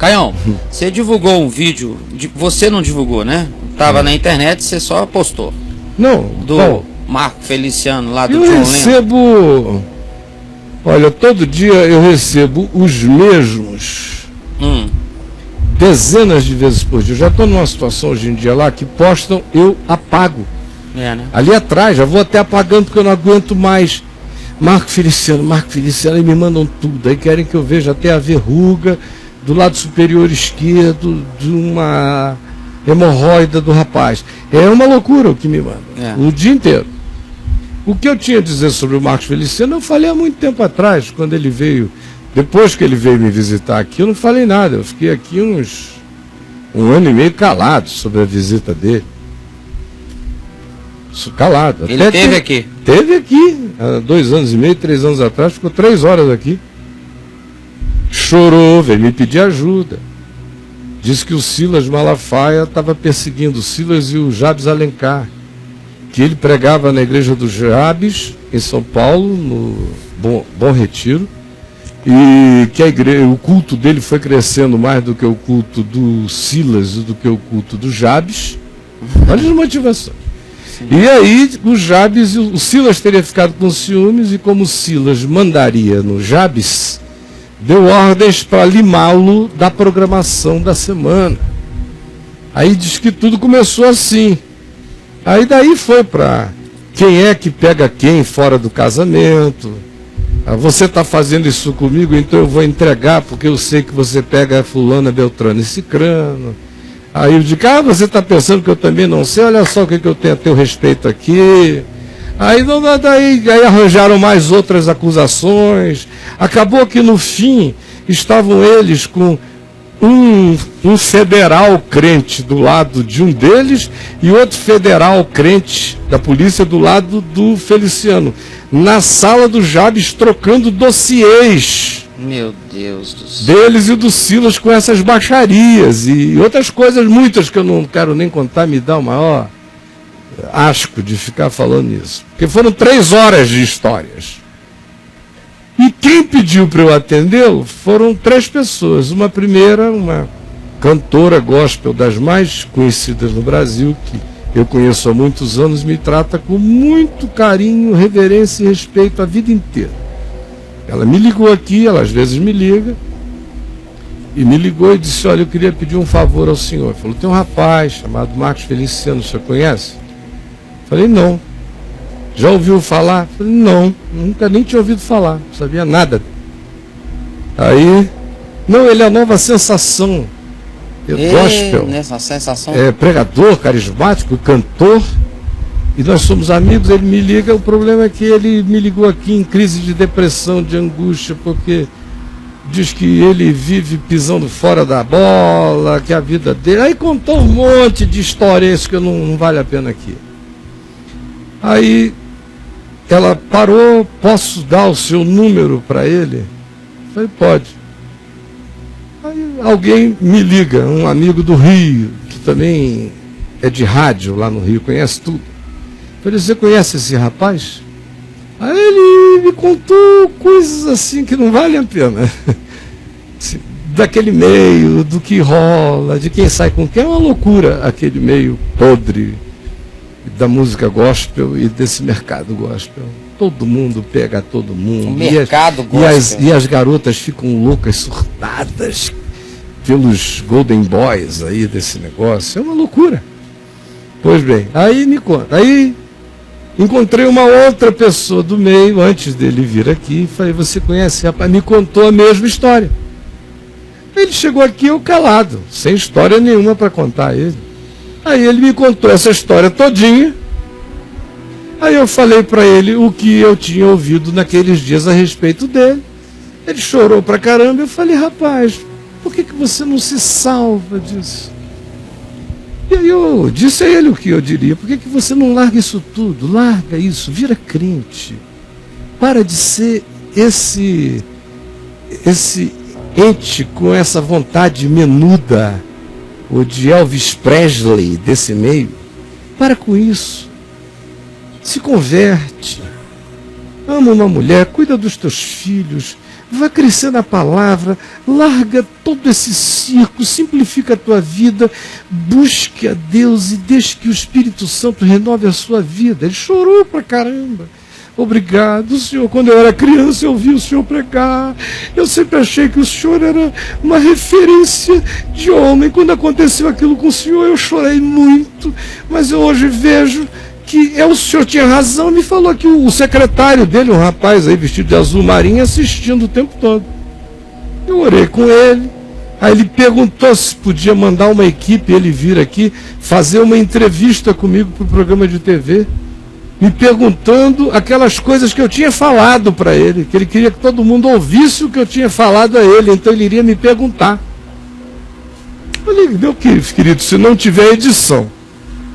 Caião, você divulgou um vídeo, você não divulgou, né? Tava na internet, você só postou. Não, do Marco Feliciano lá do eu John Lennon. recebo, olha, todo dia eu recebo os mesmos, dezenas de vezes por dia. Eu já estou numa situação hoje em dia lá que postam, eu apago. Né? Ali atrás, já vou até apagando porque eu não aguento mais. Marco Feliciano, e me mandam tudo. Aí querem que eu veja até a verruga do lado superior esquerdo de uma hemorroida do rapaz. É uma loucura o que me manda, o dia inteiro. O que eu tinha a dizer sobre o Marcos Feliciano, eu falei há muito tempo atrás, quando ele veio, depois que ele veio me visitar aqui, eu não falei nada. Eu fiquei aqui um ano e meio calado sobre a visita dele. Calado. Ele esteve aqui? Teve aqui, há 2 anos e meio, 3 anos atrás, ficou 3 horas aqui. Chorou, veio me pedir ajuda. Disse que o Silas Malafaia estava perseguindo o Silas e o Jabes Alencar. Que ele pregava na igreja do Jabes, em São Paulo, no Bom Retiro. E que o culto dele foi crescendo mais do que o culto do Silas e do que o culto do Jabes. Olha as motivações. E aí o Jabes, o Silas teria ficado com ciúmes, e como o Silas mandaria no Jabes, deu ordens para limá-lo da programação da semana. Aí diz que tudo começou assim. Aí daí foi para quem é que pega quem fora do casamento. Você está fazendo isso comigo, então eu vou entregar, porque eu sei que você pega fulana, beltrano e cicrano. Aí eu digo, você está pensando que eu também não sei? Olha só o que eu tenho a teu respeito aqui. Aí arranjaram mais outras acusações. Acabou que no fim estavam eles com um federal crente do lado de um deles e outro federal crente da polícia do lado do Feliciano. Na sala do Jabes, trocando dossiês. Meu Deus do céu. Deles e do Silas com essas baixarias e outras coisas muitas que eu não quero nem contar, me dá o maior asco de ficar falando isso. Porque foram 3 horas de histórias. E quem pediu para eu atendê-lo foram 3 pessoas. Uma primeira, uma cantora gospel das mais conhecidas no Brasil, que eu conheço há muitos anos, me trata com muito carinho, reverência e respeito a vida inteira. Ela me ligou aqui, ela às vezes me liga, e me ligou e disse, olha, eu queria pedir um favor ao senhor. Falou, tem um rapaz chamado Marcos Feliciano, o senhor conhece? Falei, não. Já ouviu falar? Falei, não, nunca nem tinha ouvido falar, não sabia nada. Aí, não, ele é a nova sensação. Gospel. Nessa sensação. É pregador, carismático, cantor. E nós somos amigos, ele me liga, o problema é que ele me ligou aqui em crise de depressão, de angústia, porque diz que ele vive pisando fora da bola, que a vida dele... Aí contou um monte de histórias que não vale a pena aqui. Aí ela parou, posso dar o seu número para ele? Eu falei, pode. Aí alguém me liga, um amigo do Rio, que também é de rádio lá no Rio, conhece tudo. Eu falei, você conhece esse rapaz? Aí ele me contou coisas assim que não valem a pena. Daquele meio, do que rola, de quem sai com quem, é uma loucura aquele meio podre da música gospel e desse mercado gospel. Todo mundo pega todo mundo. O mercado gospel. E as garotas ficam loucas, surtadas pelos Golden Boys aí desse negócio. É uma loucura. Pois bem, aí me conta. Aí encontrei uma outra pessoa do meio, antes dele vir aqui, e falei, você conhece? Rapaz, me contou a mesma história. Ele chegou aqui, eu calado, sem história nenhuma para contar a ele. Aí ele me contou essa história todinha. Aí eu falei para ele o que eu tinha ouvido naqueles dias a respeito dele. Ele chorou pra caramba. Eu falei, rapaz, por que você não se salva disso? E aí eu disse a ele o que eu diria, por que você não larga isso tudo? Larga isso, vira crente. Para de ser esse ente com essa vontade menuda, ou de Elvis Presley desse meio. Para com isso. Se converte. Ama uma mulher, cuida dos teus filhos, vai crescer na palavra, larga todo esse circo, simplifica a tua vida, busque a Deus e deixe que o Espírito Santo renove a sua vida. Ele chorou pra caramba. Obrigado, Senhor. Quando eu era criança, eu ouvi o Senhor pregar. Eu sempre achei que o Senhor era uma referência de homem. Quando aconteceu aquilo com o Senhor, eu chorei muito. Mas eu hoje vejo que o Senhor tinha razão. Me falou que o secretário dele, um rapaz aí vestido de azul marinho, assistindo o tempo todo. Eu orei com ele. Aí ele perguntou se podia mandar uma equipe, ele vir aqui, fazer uma entrevista comigo para o programa de TV. Me perguntando aquelas coisas que eu tinha falado para ele, que ele queria que todo mundo ouvisse o que eu tinha falado a ele, então ele iria me perguntar. Eu falei, meu querido, se não tiver edição,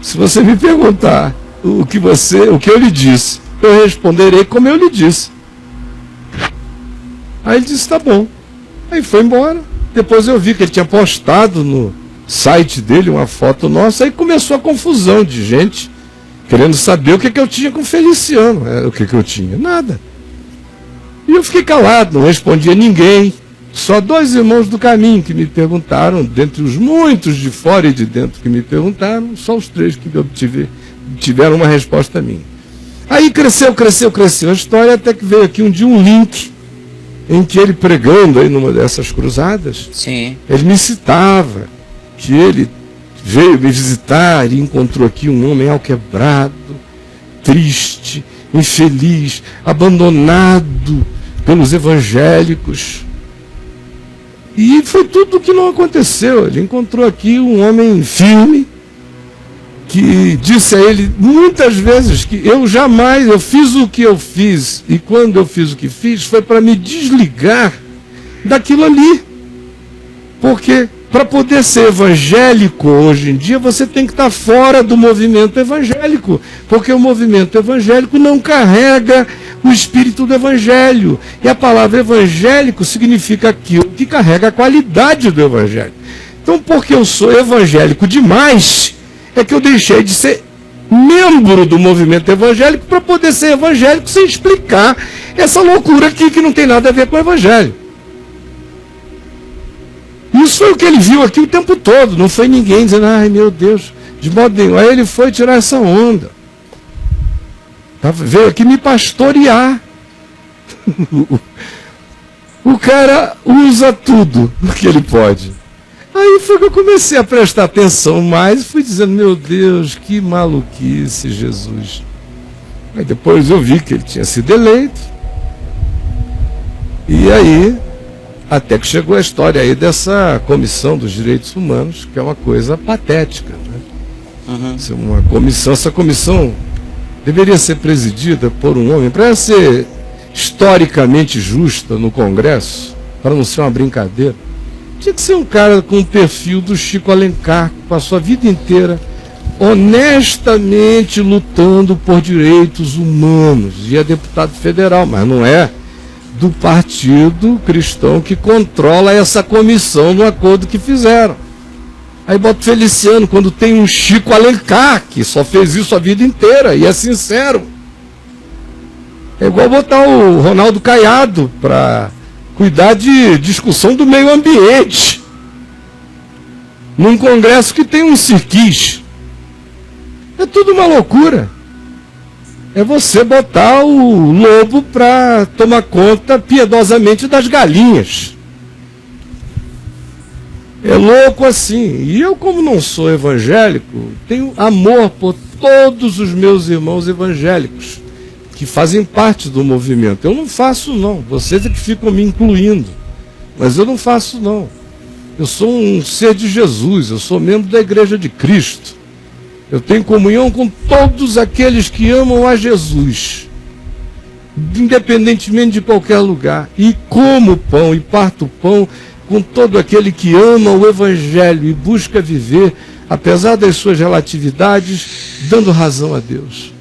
se você me perguntar o que eu lhe disse, eu responderei como eu lhe disse. Aí ele disse, tá bom. Aí foi embora. Depois eu vi que ele tinha postado no site dele uma foto nossa, aí começou a confusão de gente querendo saber o que eu tinha com o Feliciano. O que eu tinha? Nada. E eu fiquei calado, não respondia ninguém. Só 2 irmãos do caminho que me perguntaram, dentre os muitos de fora e de dentro que me perguntaram, só os 3 que tiveram uma resposta minha. Aí cresceu a história, até que veio aqui um dia um link, em que ele pregando aí numa dessas cruzadas, Sim. ele me citava que ele veio me visitar e encontrou aqui um homem alquebrado, triste, infeliz, abandonado pelos evangélicos. E foi tudo o que não aconteceu. Ele encontrou aqui um homem firme, que disse a ele muitas vezes que eu fiz o que eu fiz, e quando eu fiz o que fiz, foi para me desligar daquilo ali. Porque para poder ser evangélico hoje em dia, você tem que estar fora do movimento evangélico, porque o movimento evangélico não carrega o espírito do evangelho. E a palavra evangélico significa aquilo que carrega a qualidade do evangelho. Então, porque eu sou evangélico demais, é que eu deixei de ser membro do movimento evangélico para poder ser evangélico sem explicar essa loucura aqui que não tem nada a ver com o evangelho. Isso foi o que ele viu aqui o tempo todo. Não foi ninguém dizendo, ai meu Deus, de modo nenhum. Aí ele foi tirar essa onda. Veio aqui me pastorear. O cara usa tudo o que ele pode. Aí foi que eu comecei a prestar atenção mais e fui dizendo, meu Deus, que maluquice, Jesus. Aí depois eu vi que ele tinha sido eleito. E aí, até que chegou a história aí dessa Comissão dos Direitos Humanos, que é uma coisa patética, né? Uhum. Essa comissão deveria ser presidida por um homem, para ser historicamente justa no Congresso, para não ser uma brincadeira. Tinha que ser um cara com o perfil do Chico Alencar, com a sua vida inteira honestamente lutando por direitos humanos. E é deputado federal, mas não é do partido cristão que controla essa comissão no acordo que fizeram. Aí bota o Feliciano, quando tem um Chico Alencar, que só fez isso a vida inteira, e é sincero. É igual botar o Ronaldo Caiado para cuidar de discussão do meio ambiente, num congresso que tem um cirquis. É tudo uma loucura. É você botar o lobo para tomar conta piedosamente das galinhas. É louco assim. E eu, como não sou evangélico, tenho amor por todos os meus irmãos evangélicos que fazem parte do movimento. Eu não faço não. Vocês é que ficam me incluindo. Mas eu não faço não. Eu sou um ser de Jesus. Eu sou membro da Igreja de Cristo. Eu tenho comunhão com todos aqueles que amam a Jesus, independentemente de qualquer lugar. E como pão e parto pão com todo aquele que ama o Evangelho e busca viver, apesar das suas relatividades, dando razão a Deus.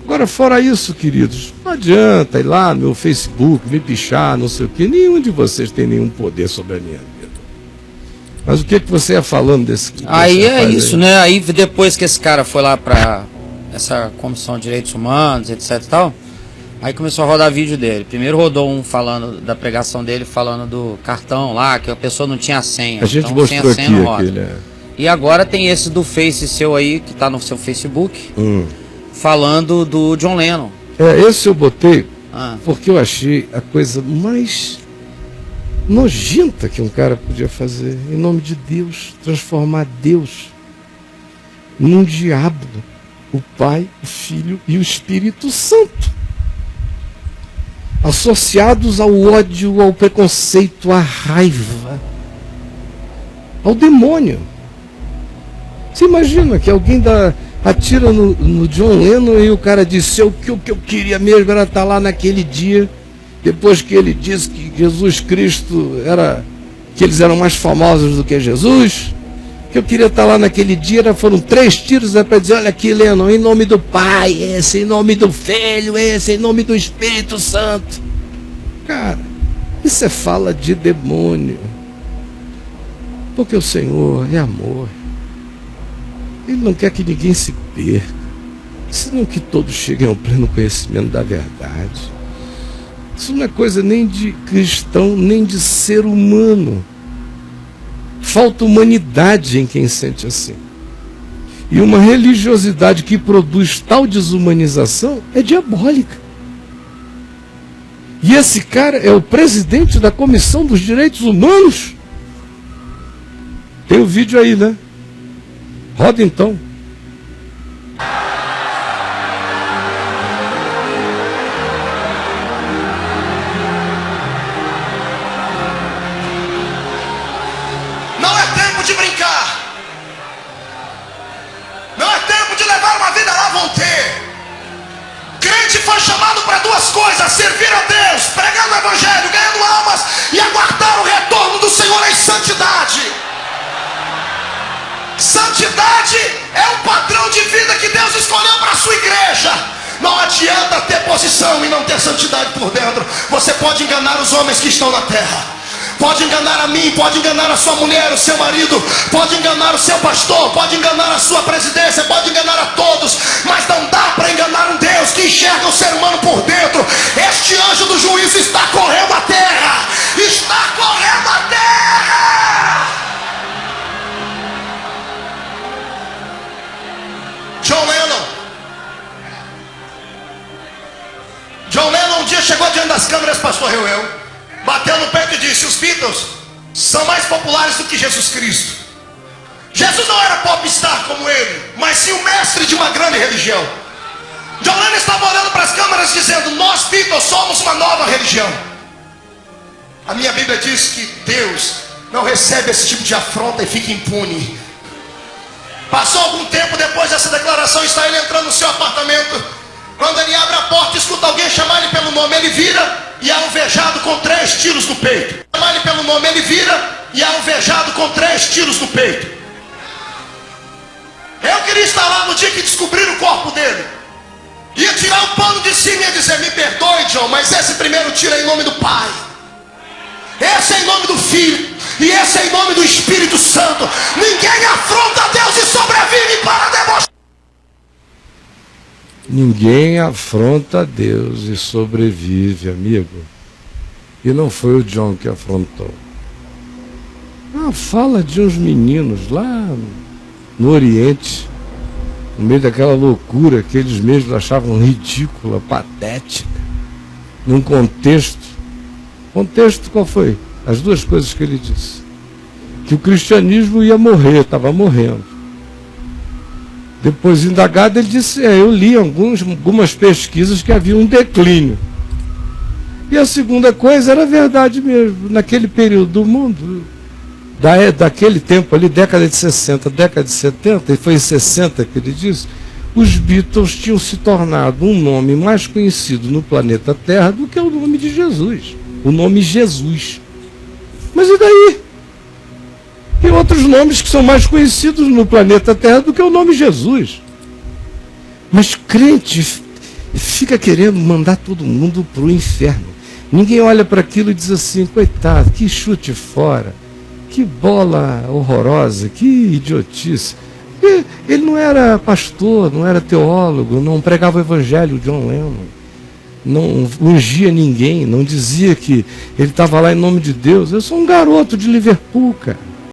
Agora, fora isso, queridos, não adianta ir lá no meu Facebook, me pichar, não sei o quê. Nenhum de vocês tem nenhum poder sobre a minha vida. Mas o que você ia falando desse... Aí é isso, né? Aí depois que esse cara foi lá para essa Comissão de Direitos Humanos, etc e tal, Aí começou a rodar vídeo dele. Primeiro rodou um falando da pregação dele, falando do cartão lá, que a pessoa não tinha senha. A gente então, mostrou sem a senha aqui não roda. aquele. E agora tem esse do Face seu aí, que tá no seu Facebook, falando do John Lennon. Esse eu botei Ah. porque eu achei a coisa mais nojenta que um cara podia fazer. Em nome de Deus, transformar Deus num diabo. O Pai, o Filho e o Espírito Santo. Associados ao ódio, ao preconceito, à raiva, ao demônio. Você imagina que alguém atira no John Lennon e o cara disse: o que eu queria mesmo era estar lá naquele dia, depois que ele disse que Jesus Cristo que eles eram mais famosos do que Jesus. Que eu queria estar lá naquele dia, foram 3 tiros para dizer: olha aqui, Lennon, em nome do Pai, esse, em nome do Filho, esse, em nome do Espírito Santo. Cara, isso é fala de demônio. Porque o Senhor é amor. Ele não quer que ninguém se perca, senão que todos cheguem ao pleno conhecimento da verdade. Isso não é coisa nem de cristão, nem de ser humano. Falta humanidade em quem sente assim. E uma religiosidade que produz tal desumanização é diabólica. E esse cara é o presidente da Comissão dos Direitos Humanos. Tem o vídeo aí, né? Roda então. Não é tempo de brincar. Não é tempo de levar uma vida lá vão ter. Crente foi chamado para 2 coisas: servir a Deus, pregando o Evangelho, ganhando almas e aguardar o retorno do Senhor em santidade. Santidade é o padrão de vida que Deus escolheu para a sua igreja. Não adianta ter posição e não ter santidade por dentro. Você pode enganar os homens que estão na terra, pode enganar a mim, pode enganar a sua mulher, o seu marido, pode enganar o seu pastor, pode enganar a sua presidência, pode enganar a todos, mas não dá para enganar um Deus que enxerga o ser humano por dentro. Este anjo do juízo está correndo a terra, está correndo a terra. John Lennon um dia chegou diante das câmeras, pastor Reuel, bateu no peito e disse: os Beatles são mais populares do que Jesus Cristo. Jesus não era popstar como ele, mas sim o mestre de uma grande religião. John Lennon estava olhando para as câmeras dizendo: nós Beatles somos uma nova religião. A minha Bíblia diz que Deus não recebe esse tipo de afronta e fica impune. Passou algum tempo depois dessa declaração, está ele entrando no seu apartamento. Quando ele abre a porta, escuta alguém chamar ele pelo nome. Ele vira e é alvejado com 3 tiros no peito. Chamar ele pelo nome, ele vira e é alvejado com 3 tiros no peito. Eu queria estar lá no dia que descobriram o corpo dele. Ia tirar o pano de cima e ia dizer: me perdoe, John, mas esse primeiro tiro é em nome do Pai, esse é em nome do Filho e esse é em nome do Espírito Santo. Ninguém afronta Deus e sobrevive para demonstrar. Ninguém afronta Deus e sobrevive, amigo. E não foi o John que afrontou. Fala de uns meninos lá no Oriente, no meio daquela loucura que eles mesmos achavam ridícula, patética, num contexto qual foi? As 2 coisas que ele disse: que o cristianismo ia morrer, estava morrendo. Depois, indagado, ele disse: eu li algumas pesquisas que havia um declínio. E a segunda coisa era verdade mesmo. Naquele período do mundo, daquele tempo ali, década de 60, década de 70, e foi em 60 que ele disse, os Beatles tinham se tornado um nome mais conhecido no planeta Terra do que o nome de Jesus. O nome Jesus. Mas e daí? Tem outros nomes que são mais conhecidos no planeta Terra do que o nome Jesus. Mas crente fica querendo mandar todo mundo para o inferno. Ninguém olha para aquilo e diz assim: coitado, que chute fora, que bola horrorosa, que idiotice. Ele não era pastor, não era teólogo, não pregava o evangelho, John Lennon. não ungia ninguém, não dizia que ele estava lá em nome de Deus. Eu sou um garoto de Liverpool, cara.